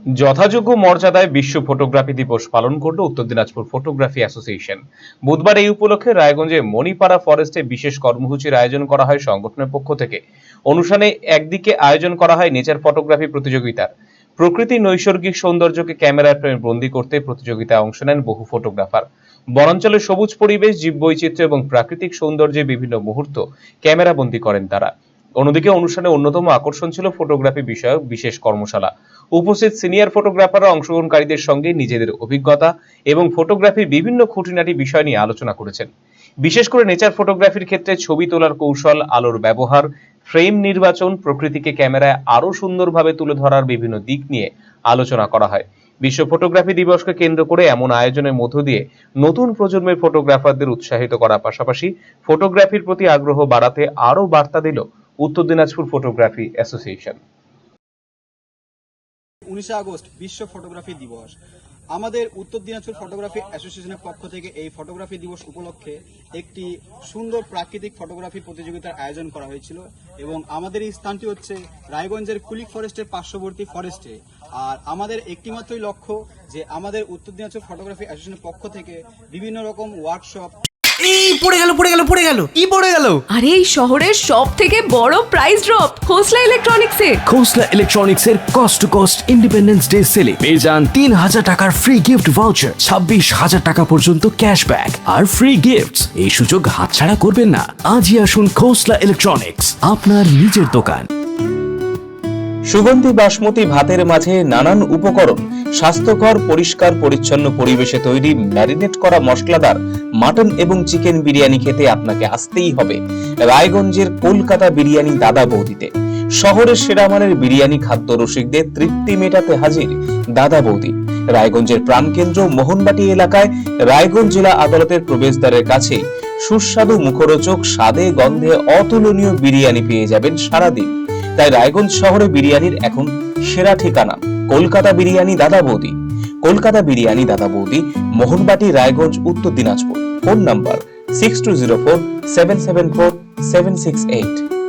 যথাযোগ্য মর্যাদায় বিশ্ব ফটোগ্রাফি দিবস পালন করল উত্তর দিনাজপুর ফটোগ্রাফি অ্যাসোসিয়েশন। বুধবার এই উপলক্ষে রায়গঞ্জে মণিপাড়া ফরেস্টে বিশেষ কর্মসূচির আয়োজন করা হয় সংগঠনের পক্ষ থেকে। অনুষ্ঠানে একদিকে আয়োজন করা হয় নেচার ফটোগ্রাফি প্রতিযোগিতার। প্রকৃতি নৈসর্গিক সৌন্দর্যকে ক্যামেরায় বন্দী করতে প্রতিযোগিতায় অংশ নেন বহু ফটোগ্রাফার। বনাঞ্চলের সবুজ পরিবেশ, জীববৈচিত্র্য এবং প্রাকৃতিক সৌন্দর্যের বিভিন্ন মুহূর্ত ক্যামেরা বন্দী করেন তারা। অন্যদিকে অনুষ্ঠানে অন্যতম আকর্ষণ ছিল ফটোগ্রাফি বিষয়ক বিশেষ কর্মশালা। উপস্থিত সিনিয়র ফটোগ্রাফাররা অংশগ্রহণকারীদের সঙ্গে নিজেদের অভিজ্ঞতা এবং ফটোগ্রাফির বিভিন্ন খুঁটিনাটি বিষয় নিয়ে আলোচনা করেছেন। বিশেষ করে নেচার ফটোগ্রাফির ক্ষেত্রে ছবি তোলার কৌশল, আলোর ব্যবহার, ফ্রেম নির্বাচন, প্রকৃতিকে ক্যামেরায় আরো সুন্দরভাবে তুলে ধরার বিভিন্ন দিক নিয়ে আলোচনা করা হয়। বিশ্ব ফটোগ্রাফি দিবসকে কেন্দ্র করে এমন আয়োজনের মধ্য দিয়ে নতুন প্রজন্মের ফটোগ্রাফারদের উৎসাহিত করার পাশাপাশি ফটোগ্রাফির প্রতি আগ্রহ বাড়াতে আরো বার্তা দিল উত্তর দিনাজপুর ফটোগ্রাফি অ্যাসোসিয়েশন। 19 আগস্ট বিশ্ব ফটোগ্রাফি দিবস। আমাদের উত্তর দিনাজপুর ফটোগ্রাফি অ্যাসোসিয়েশনের পক্ষ থেকে এই ফটোগ্রাফি দিবস উপলক্ষে একটি সুন্দর প্রাকৃতিক ফটোগ্রাফি প্রতিযোগিতার আয়োজন করা হয়েছিল এবং আমাদের এই স্থানটি হচ্ছে রায়গঞ্জের কুলিক ফরেস্টের পার্শ্ববর্তী ফরেস্টে। আর আমাদের একটিমাত্রই লক্ষ্য যে আমাদের উত্তর দিনাজপুর ফটোগ্রাফি অ্যাসোসিয়েশনের পক্ষ থেকে বিভিন্ন রকম ওয়ার্কশপ। পড়ে গেল কি পড়ে গেল? আরে এই শহরের সব থেকে বড় প্রাইস ড্রপ খোসলা ইলেকট্রনিক্সে। খোসলা ইলেকট্রনিক্সের cost to cost independence day সেলে পেয়ে যান 3000 টাকার ফ্রি গিফট ভাউচার, 26,000 টাকা পর্যন্ত ক্যাশব্যাক আর ফ্রি গিফটস। এই সুযোগ হাতছাড়া করবেন না। আজই আসুন খোসলা ইলেকট্রনিক্স, আপনার নিজের দোকান। সুগন্ধি বাসমতি ভাতের মাঝে নানান উপকরণ, স্বাস্থ্যকর পরিষ্কার পরিচ্ছন্ন পরিবেশে তৈরি ম্যারিনেট করা মশলাদার মাটন এবং চিকেন বিরিয়ানি খেতে আপনাকে আসতেই হবে রায়গঞ্জের কলকাতা বিরিয়ানি দাদা বৌদিতে। শহরের সেরা মানের বিরিয়ানি খাদ্য রসিকদের তৃপ্তি মেটাতে হাজির দাদা বৌদি। রায়গঞ্জের প্রাণকেন্দ্র মোহনবাটি এলাকায় রায়গঞ্জ জেলা আদালতের প্রবেশদ্বারের কাছে সুস্বাদু মুখরোচক স্বাদে গন্ধে অতুলনীয় বিরিয়ানি পেয়ে যাবেন সারাদিন। তাই রায়গঞ্জ শহরে বিরিয়ানির এখন সেরা ঠিকানা কলকাতা বিরিয়ানি দাদা বৌদি। কলকাতা বিরিয়ানি দাদা বৌদি, মোহনবাটি, রায়গঞ্জ, উত্তর দিনাজপুর। Phone number 6204774768।